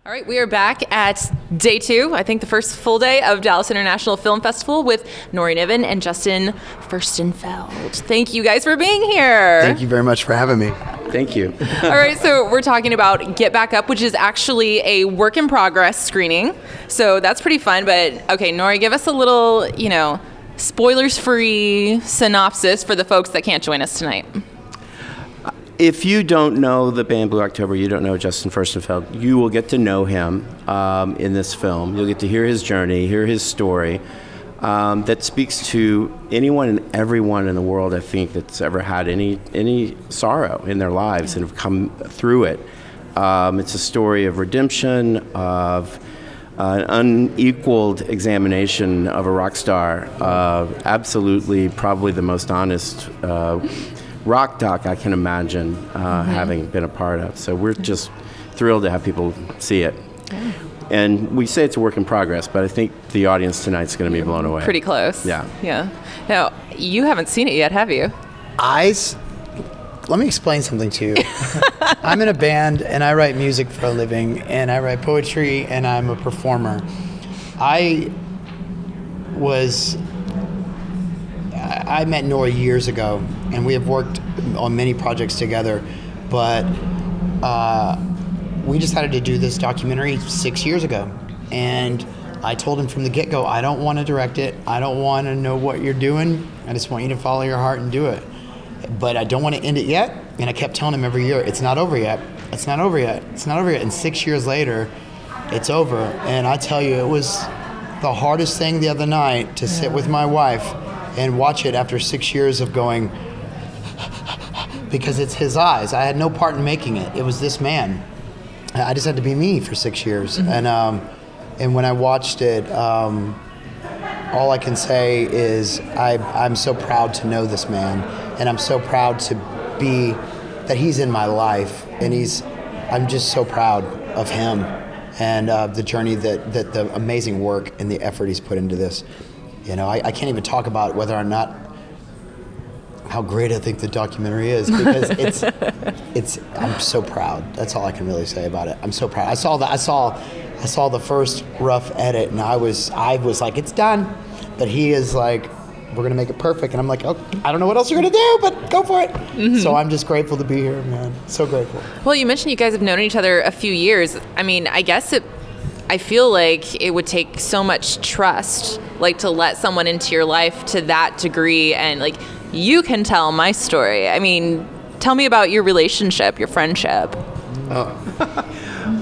All right, we are back at day 2, I think the first full day of Dallas International Film Festival with Norry Niven and Justin Furstenfeld. Thank you guys for being here. Thank you very much for having me. Thank you. All right, so we're talking about Get Back Up, which is actually a work in progress screening. So that's pretty fun, but okay, Norry, give us a little, spoilers-free synopsis for the folks that can't join us tonight. If you don't know the band Blue October, you don't know Justin Furstenfeld, you will get to know him in this film. You'll get to hear his journey, hear his story that speaks to anyone and everyone in the world, I think, that's ever had any sorrow in their lives and have come through it. It's a story of redemption, of an unequaled examination of a rock star, absolutely probably the most honest rock doc I can imagine having been a part of. So we're just thrilled to have people see it. Yeah. And we say it's a work in progress, but I think the audience tonight's going to be blown away. Pretty close. Yeah. Now, you haven't seen it yet, have you? Let me explain something to you. I'm in a band, and I write music for a living, and I write poetry, and I'm a performer. I met Norry years ago, and we have worked on many projects together, but we decided to do this documentary 6 years ago. And I told him from the get-go, I don't want to direct it. I don't want to know what you're doing. I just want you to follow your heart and do it. But I don't want to end it yet. And I kept telling him every year, it's not over yet. It's not over yet. It's not over yet. And 6 years later, it's over. And I tell you, it was the hardest thing the other night to sit with my wife and watch it after 6 years of going, because it's his eyes. I had no part in making it. It was this man. I just had to be me for 6 years. Mm-hmm. And when I watched it, all I can say is I'm so proud to know this man, and I'm so proud to be that he's in my life, and I'm just so proud of him and the journey that the amazing work and the effort he's put into this. I can't even talk about whether or not how great I think the documentary is, because it's I'm so proud. That's all I can really say about it. I'm so proud. I saw the first rough edit, and I was like, it's done. But he is like, we're gonna make it perfect, and I'm like, oh, I don't know what else you're gonna do, but go for it. Mm-hmm. So I'm just grateful to be here, man. So grateful. Well, you mentioned you guys have known each other a few years. I mean, I feel like it would take so much trust, to let someone into your life to that degree, and you can tell my story. I mean, tell me about your relationship, your friendship.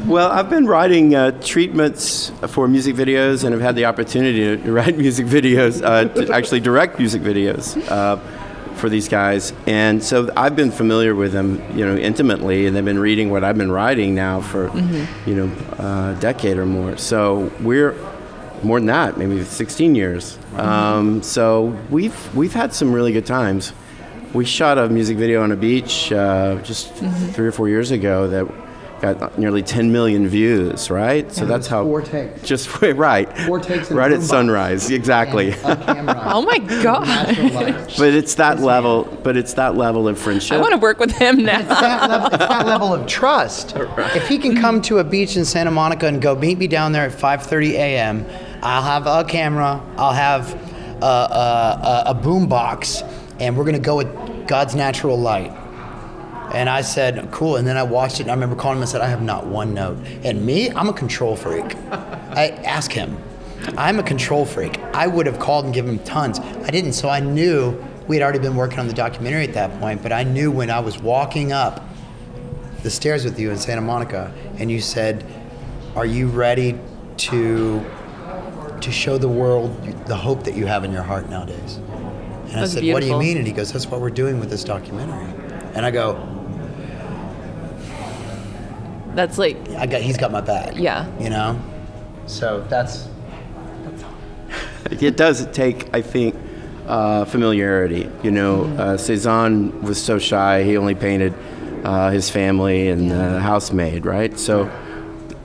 Well, I've been writing treatments for music videos, and have had the opportunity to write music videos, to actually direct music videos for these guys. And so I've been familiar with them, intimately, and they've been reading what I've been writing now for, a decade or more. So we're more than that, maybe 16 years. So we've had some really good times. We shot a music video on a beach just 3 or 4 years ago that got nearly 10 million views, right? So that's how 4 takes. Just right. 4 takes right at sunrise, exactly. Oh my God! But it's that level. But it's that level of friendship. I want to work with him now. It's that level of trust. Right. If he can come to a beach in Santa Monica and go, meet me down there at 5:30 a.m. I'll have a camera. I'll have a boom box, and we're gonna go with God's natural light. And I said, cool. And then I watched it, and I remember calling him and said, I have not one note. And me, I'm a control freak. I asked him. I'm a control freak. I would have called and given him tons. I didn't, so I knew we had already been working on the documentary at that point, but I knew when I was walking up the stairs with you in Santa Monica, and you said, are you ready to show the world the hope that you have in your heart nowadays? And I said, beautiful. What do you mean? And he goes, that's what we're doing with this documentary. And I go, that's he's got my back. Yeah. So that's it does take, I think, familiarity. Cezanne was so shy, he only painted his family and the housemaid, right? So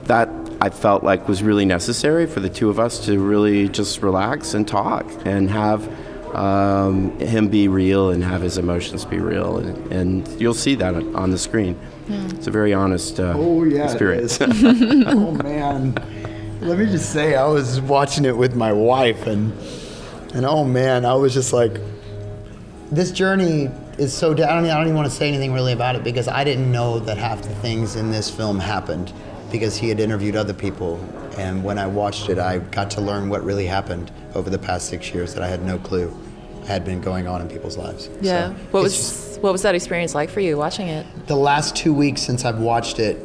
that I felt like was really necessary for the two of us to really just relax and talk and have him be real and have his emotions be real, and you'll see that on the screen. It's a very honest experience. Oh man, let me just say, I was watching it with my wife, and oh man, I was just like, this journey is so. I don't even want to say anything really about it, because I didn't know that half the things in this film happened, because he had interviewed other people, and when I watched it, I got to learn what really happened over the past 6 years that I had no clue had been going on in people's lives. Yeah. So What was that experience like for you watching it? the last 2 weeks since I've watched it,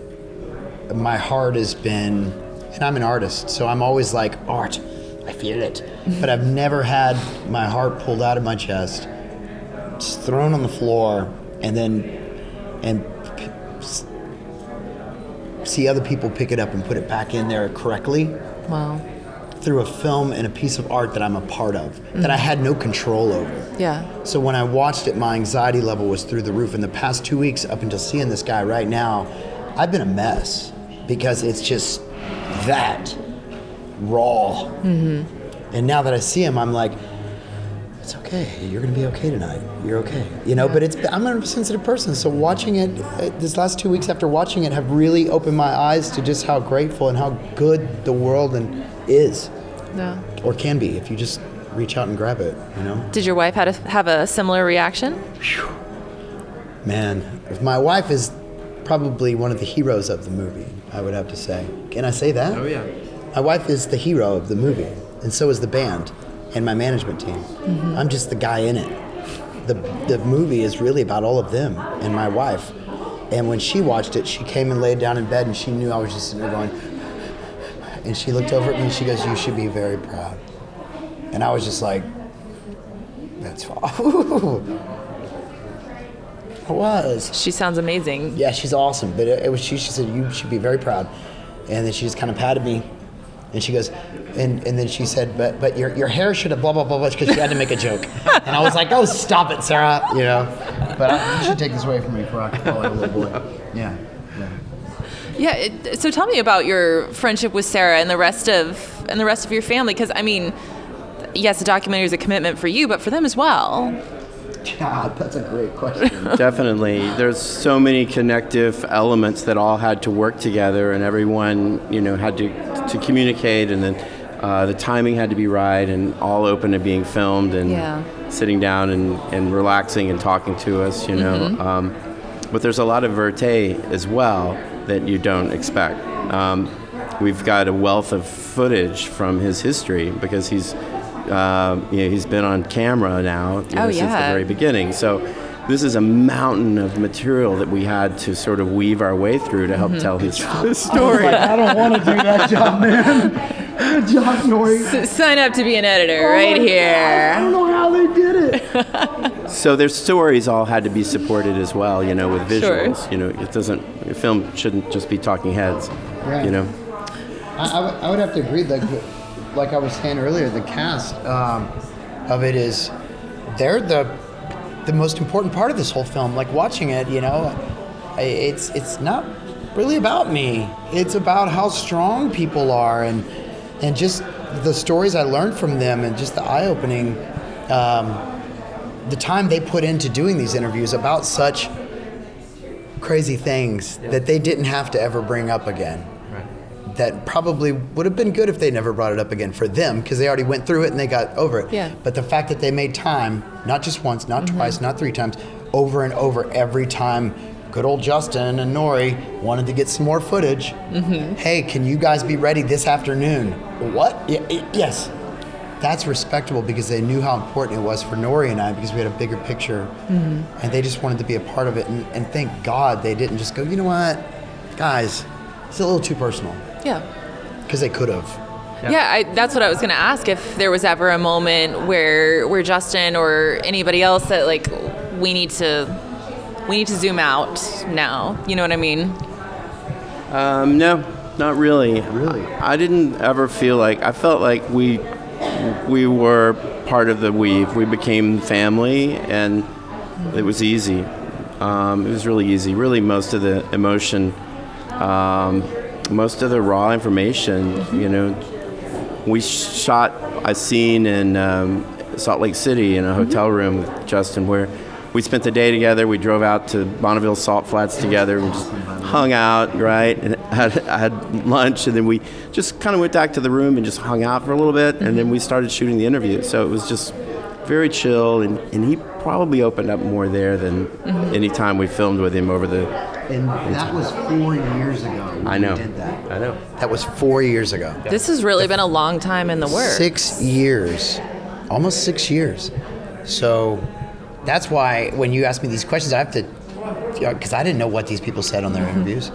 my heart has been, and I'm an artist, so I'm always like, art, I feel it. But I've never had my heart pulled out of my chest, just thrown on the floor, and see other people pick it up and put it back in there correctly. Wow. Through a film and a piece of art that I'm a part of, that I had no control over. Yeah. So when I watched it, my anxiety level was through the roof. In the past 2 weeks, up until seeing this guy right now, I've been a mess, because it's just that raw. And now that I see him, I'm like, it's okay. You're gonna be okay tonight. You're okay. But I'm a sensitive person, so watching it this last 2 weeks after watching it have really opened my eyes to just how grateful and how good the world is. Yeah. Or can be, if you just reach out and grab it, Did your wife have a similar reaction? Man, my wife is probably one of the heroes of the movie, I would have to say. Can I say that? Oh yeah. My wife is the hero of the movie, and so is the band and my management team. I'm just the guy in it. The movie is really about all of them and my wife. And when she watched it, she came and laid down in bed, and she knew I was just sitting there going, and she looked over at me and she goes, "You should be very proud." And I was just like, that's fine. I was. She sounds amazing. Yeah, she's awesome. But it was she said, "You should be very proud." And then she just kind of patted me, and she goes, and then she said, but your hair should have blah blah blah blah, because she had to make a joke. And I was like, "Oh, stop it, Sarah," But you should take this away from me before I can call it a little boy. Yeah. Yeah. So tell me about your friendship with Sarah and the rest of your family, because I mean, yes, the documentary is a commitment for you, but for them as well. God, that's a great question. Definitely. There's so many connective elements that all had to work together, and everyone, had to communicate, and then the timing had to be right, and all open to being filmed, and sitting down and relaxing and talking to us, But there's a lot of vérité as well that you don't expect. We've got a wealth of footage from his history, because he's been on camera now since the very beginning. So this is a mountain of material that we had to sort of weave our way through to help tell his story. I don't want to do that job, man. Good job, Norry. Sign up to be an editor right here. I don't know how they did it. So their stories all had to be supported as well, with visuals. Sure. It doesn't. A film shouldn't just be talking heads. Right. I would have to agree. Like I was saying earlier, the cast of it is, they're the most important part of this whole film. Like watching it, it's not really about me. It's about how strong people are, and just the stories I learned from them, and just the eye-opening, the time they put into doing these interviews about such crazy things that they didn't have to ever bring up again. That probably would have been good if they never brought it up again for them, because they already went through it and they got over it. Yeah. But the fact that they made time, not just once, not twice, not 3 times, over and over every time, good old Justin and Norry wanted to get some more footage. Hey, can you guys be ready this afternoon? What? Yes. That's respectable, because they knew how important it was for Norry and I, because we had a bigger picture, and they just wanted to be a part of it. And thank God they didn't just go, you know what, guys, it's a little too personal. Yeah. Because they could have. Yeah, that's what I was going to ask, if there was ever a moment where Justin or anybody else that we need to zoom out now. You know what I mean? No, not really. Really? I didn't ever feel like, I felt like we were part of the weave. We became family, and it was easy. It was really easy. Really, most of the emotion, most of the raw information, we shot a scene in Salt Lake City in a hotel room with Justin, where we spent the day together. We drove out to Bonneville Salt Flats together. We just hung out, right, and had lunch, and then we just kind of went back to the room and just hung out for a little bit, and then we started shooting the interview. So it was just very chill, and he probably opened up more there than any time we filmed with him over the... And that was 4 years ago when I know. we did that. I know. That was 4 years ago. This has really been a long time in the works. 6 years. Almost 6 years. So that's why when you ask me these questions, I have to, because I didn't know what these people said on their interviews.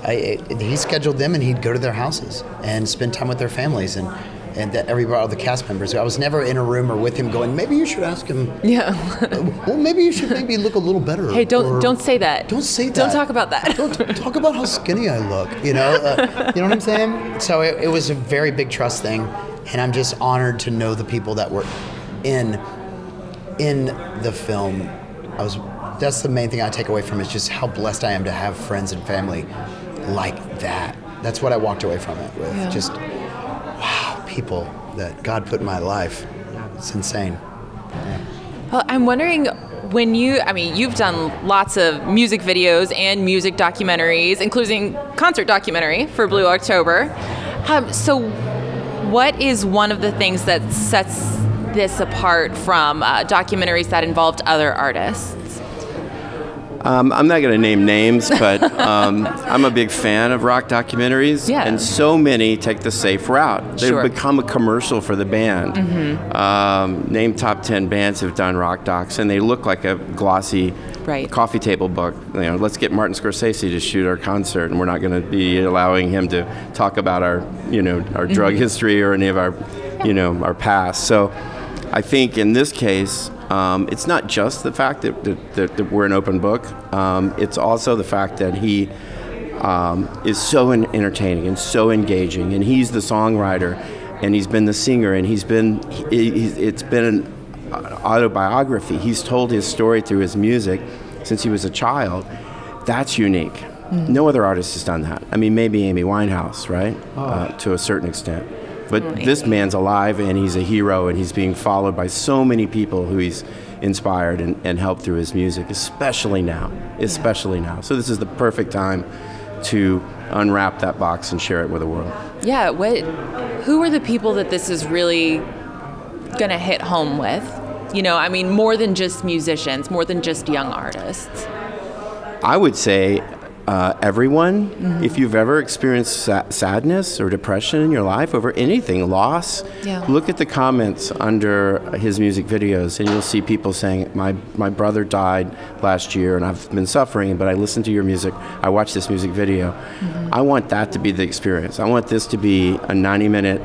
He scheduled them, and he'd go to their houses and spend time with their families, and all the cast members. I was never in a room or with him going, maybe you should ask him. Yeah. Well, maybe you should look a little better. Hey, don't say that. Don't say that. Don't talk about that. Don't talk about how skinny I look. You know what I'm saying? So it was a very big trust thing, and I'm just honored to know the people that were in the film. That's the main thing I take away from it, is just how blessed I am to have friends and family like that. That's what I walked away from it with. Yeah. Just, wow, people that God put in my life. It's insane. Well, I'm wondering, you've done lots of music videos and music documentaries, including concert documentary for Blue October. So what is one of the things that sets this apart from documentaries that involved other artists? I'm not going to name names, but I'm a big fan of rock documentaries, Yeah. and so many take the safe route. They've Sure. become a commercial for the band. Name top 10 bands have done rock docs, and they look like a glossy Right. coffee table book. Let's get Martin Scorsese to shoot our concert, and we're not going to be allowing him to talk about our drug history or any of our, our past. So I think in this case, it's not just the fact that we're an open book. It's also the fact that he is so entertaining and so engaging, and he's the songwriter, and he's been the singer, and it's been an autobiography. He's told his story through his music since he was a child. That's unique. No other artist has done that. I mean, maybe Amy Winehouse, right? To a certain extent. But this man's alive, and he's a hero, and he's being followed by so many people who he's inspired and helped through his music, especially now. So this is the perfect time to unwrap that box and share it with the world. Yeah, who are the people that this is really going to hit home with? More than just musicians, more than just young artists. I would say everyone. If you've ever experienced sadness or depression in your life over anything, loss, look at the comments under his music videos, and you'll see people saying, my brother died last year and I've been suffering, but I listened to your music, I watched this music video. I want that to be the experience. I want this to be a 90-minute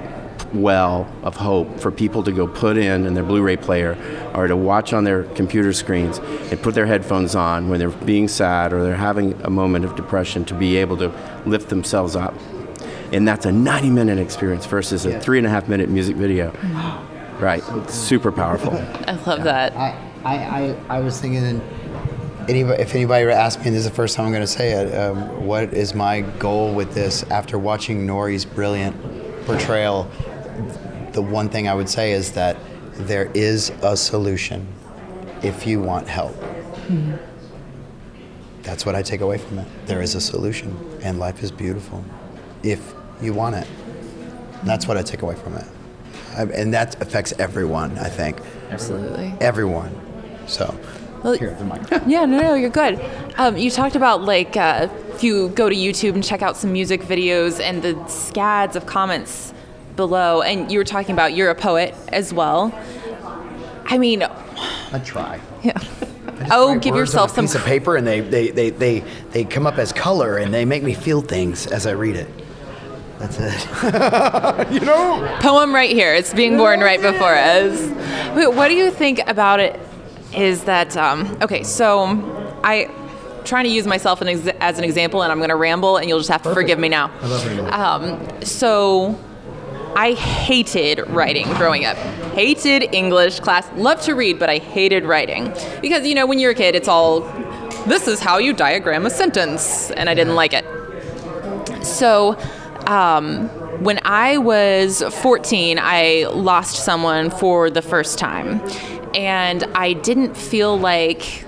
well of hope for people to go put in their Blu-ray player, or to watch on their computer screens and put their headphones on when they're being sad or they're having a moment of depression, to be able to lift themselves up. And that's a 90-minute experience versus a 3.5-minute music video. Right. It's super powerful. I love that. I was thinking, if anybody ever asked me, and this is the first time I'm going to say it, what is my goal with this? After watching Norry's brilliant portrayal, the one thing I would say is that there is a solution if you want help. That's what I take away from it. There is a solution, and life is beautiful if you want it. That's what I take away from it. And that affects everyone, I think. Absolutely. Everyone. So, here, the mic. Yeah, no, you're good. You talked about if you go to YouTube and check out some music videos and the scads of comments below, and you were talking about you're a poet as well. I try. Yeah. Write give words yourself on a some piece of paper, and they come up as color, and they make me feel things as I read it. That's it. poem right here. It's being born right before us. Wait, what do you think about it? Is that so I trying to use myself as an example, and I'm going to ramble, and you'll just have to forgive me now. I love rambling. So I hated writing growing up. Hated English class. Loved to read, but I hated writing. Because, when you're a kid, it's all, this is how you diagram a sentence. And I didn't like it. So when I was 14, I lost someone for the first time. And I didn't feel like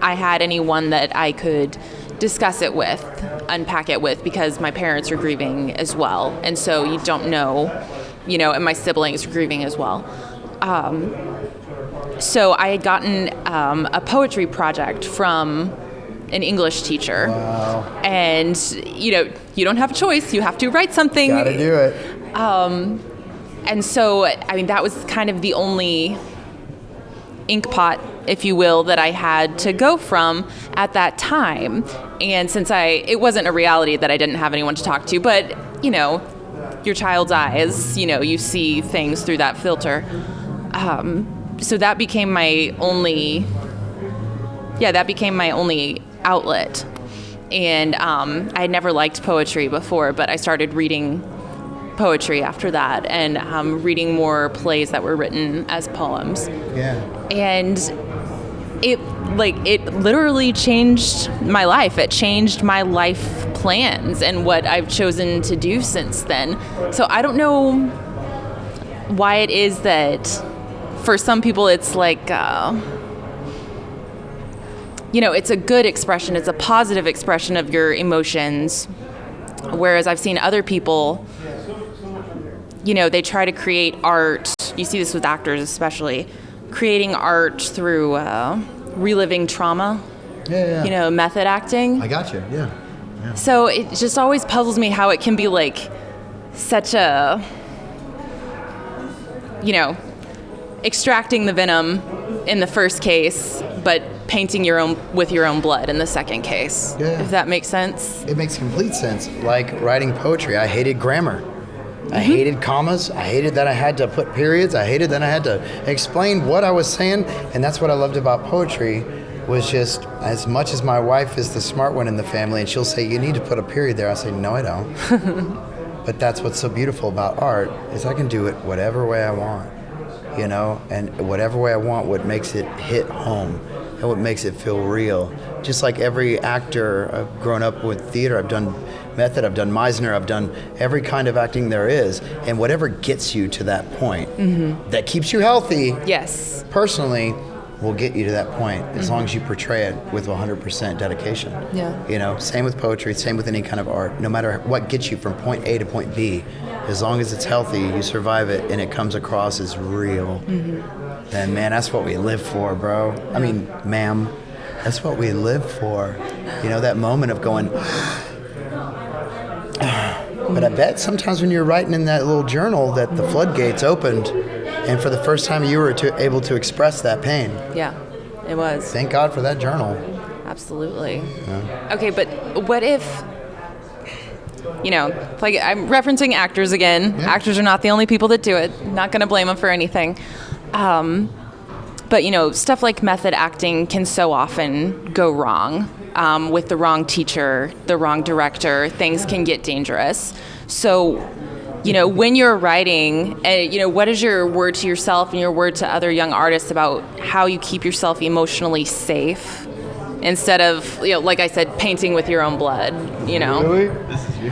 I had anyone that I could discuss it with, unpack it with, because my parents are grieving as well. And so you don't know, and my siblings are grieving as well. So I had gotten a poetry project from an English teacher. Wow. And, you don't have a choice. You have to write something. Gotta do it. And so, that was kind of the only ink pot, if you will, that I had to go from at that time. And since it wasn't a reality that I didn't have anyone to talk to, but, your child's eyes, you see things through that filter. So that became my only outlet. And I had never liked poetry before, but I started reading poetry after that, and reading more plays that were written as poems. Yeah. And it literally changed my life. It changed my life plans and what I've chosen to do since then. So I don't know why it is that for some people it's like, it's a good expression, it's a positive expression of your emotions. Whereas I've seen other people, they try to create art. You see this with actors especially, creating art through reliving trauma. Yeah. Method acting. I got you. Yeah. So it just always puzzles me how it can be like such a, extracting the venom in the first case, but painting with your own blood in the second case. Yeah. If that makes sense. It makes complete sense. Like writing poetry, I hated grammar. I hated commas. I hated that I had to put periods. I hated that I had to explain what I was saying. And that's what I loved about poetry, was just, as much as my wife is the smart one in the family and she'll say, you need to put a period there, I say, no, I don't. But that's what's so beautiful about art, is I can do it whatever way I want, and whatever way I want, what makes it hit home and what makes it feel real. Just like every actor, I've grown up with theater, I've done method, I've done Meisner, I've done every kind of acting there is, and whatever gets you to that point, that keeps you healthy, Yes. personally, will get you to that point, as long as you portray it with 100% dedication. Yeah. Same with poetry, same with any kind of art. No matter what gets you from point A to point B, as long as it's healthy, you survive it, and it comes across as real. Then, man, that's what we live for, bro. I mean, ma'am, that's what we live for. That moment of going, but I bet sometimes when you're writing in that little journal that the floodgates opened, and for the first time you were able to express that pain. Yeah, it was. Thank God for that journal. Absolutely. Yeah. Okay, but what if, like I'm referencing actors again. Yeah. Actors are not the only people that do it. Not going to blame them for anything. But, stuff like method acting can so often go wrong. With the wrong teacher, the wrong director, things can get dangerous. So, when you're writing, what is your word to yourself and your word to other young artists about how you keep yourself emotionally safe instead of, like I said, painting with your own blood, Really? This is you.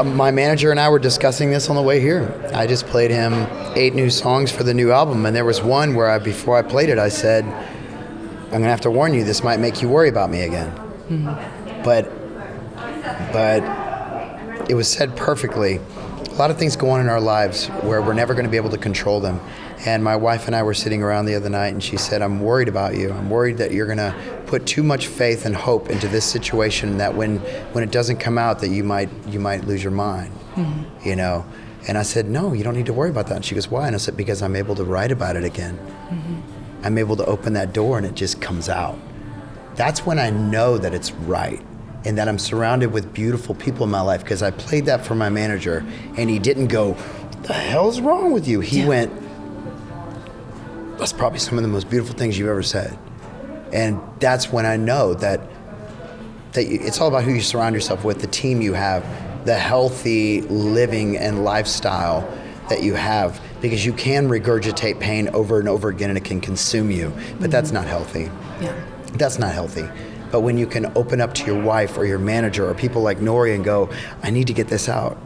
My manager and I were discussing this on the way here. I just played him 8 new songs for the new album, and there was one where before I played it, I said, I'm going to have to warn you, this might make you worry about me again. But it was said perfectly. A lot of things go on in our lives where we're never going to be able to control them. And my wife and I were sitting around the other night, and she said, I'm worried about you. I'm worried that you're going to put too much faith and hope into this situation, that when it doesn't come out, that you might lose your mind. And I said, no, you don't need to worry about that. And she goes, why? And I said, because I'm able to write about it again. I'm able to open that door and it just comes out. That's when I know that it's right, and that I'm surrounded with beautiful people in my life, because I played that for my manager, and he didn't go, what the hell's wrong with you? He went, that's probably some of the most beautiful things you've ever said. And that's when I know that it's all about who you surround yourself with, the team you have, the healthy living and lifestyle that you have, because you can regurgitate pain over and over again and it can consume you, but that's not healthy. Yeah. That's not healthy. But when you can open up to your wife or your manager or people like Norry and go, I need to get this out.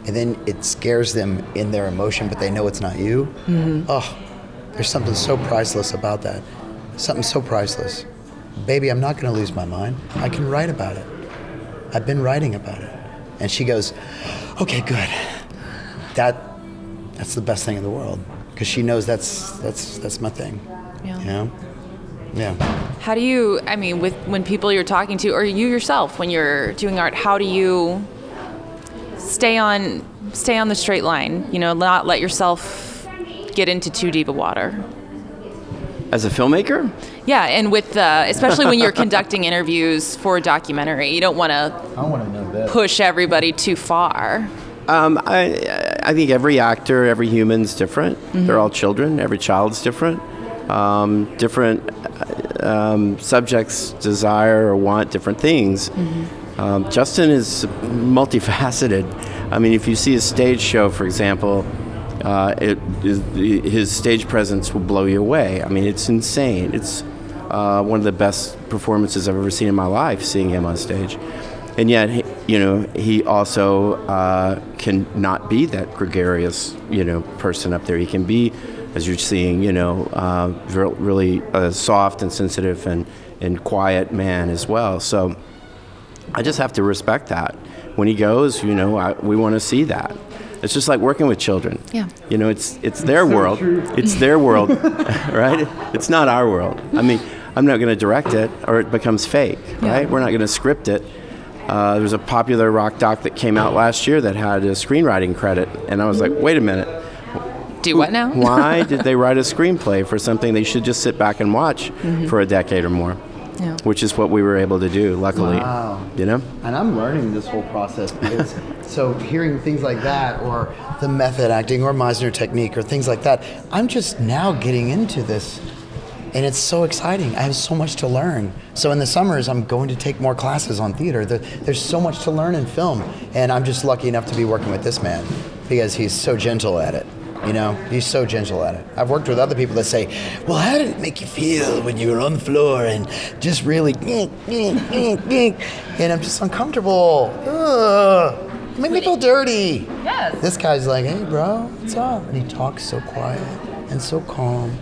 and then it scares them in their emotion, but they know it's not you. Oh, there's something so priceless about that. Something so priceless. Baby, I'm not going to lose my mind. I can write about it. I've been writing about it. And she goes, okay, good. That's the best thing in the world, because she knows that's my thing. Yeah. You know? Yeah. How do you, I mean, when people you're talking to, or you yourself when you're doing art, how do you stay on the straight line, you know, not let yourself get into too deep of water? As a filmmaker? Yeah, and with especially when you're conducting interviews for a documentary, you don't want to push everybody too far. I think every actor, every human's different. They're all children. Every child's different. Different subjects desire or want different things. Justin is multifaceted. I mean, if you see a stage show, for example, his stage presence will blow you away. I mean, it's insane. It's one of the best performances I've ever seen in my life, seeing him on stage. And yet, he also can not be that gregarious, person up there. He can be, as you're seeing, really soft and sensitive and quiet man as well. So I just have to respect that. When he goes, we want to see that. It's just like working with children. Yeah. It's their world. It's their world, right? It's not our world. I mean, I'm not going to direct it, or it becomes fake, right? We're not going to script it. There was a popular rock doc that came out last year that had a screenwriting credit, and I was like, wait a minute. Do what now? Why did they write a screenplay for something they should just sit back and watch for a decade or more? Yeah. Which is what we were able to do, luckily. Wow. And I'm learning this whole process, because so hearing things like that, or the method acting, or Meisner technique, or things like that, I'm just now getting into this, and it's so exciting. I have so much to learn. So in the summers, I'm going to take more classes on theater. There's so much to learn in film, and I'm just lucky enough to be working with this man, because he's so gentle at it. He's so gentle at it. I've worked with other people that say, well, how did it make you feel when you were on the floor and just really, and I'm just uncomfortable. Ugh. Make me feel dirty. Yes. This guy's like, hey, bro, what's up? And he talks so quiet and so calm.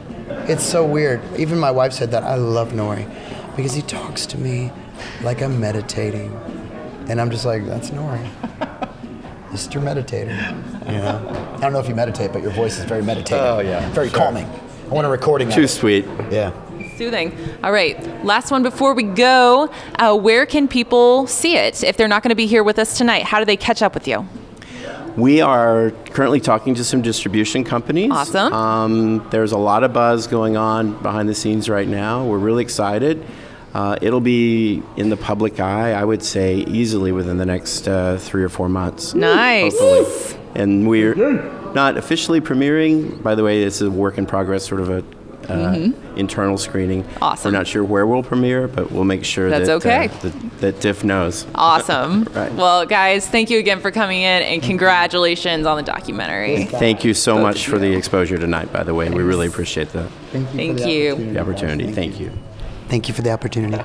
It's so weird. Even my wife said that. I love Norry, because he talks to me like I'm meditating. And I'm just like, that's Norry. Mr. Meditator. I don't know if you meditate, but your voice is very meditative. Oh, yeah. Very calming. I want a recording. Too sweet. Yeah. Soothing. All right. Last one before we go. Where can people see it? If they're not going to be here with us tonight, how do they catch up with you? We are currently talking to some distribution companies. Awesome. There's a lot of buzz going on behind the scenes right now. We're really excited. It'll be in the public eye, I would say, easily within the next 3 or 4 months. Nice. Hopefully. And we're not officially premiering. By the way, it's a work in progress, sort of a internal screening. Awesome. We're not sure where we'll premiere, but we'll make sure That's okay. that Diff knows. Awesome. Right. Well, guys, thank you again for coming in, and congratulations on the documentary. Thank you so much for the exposure tonight, by the way. We really appreciate that. Thank you. The opportunity. Thank you. Thank you for the opportunity.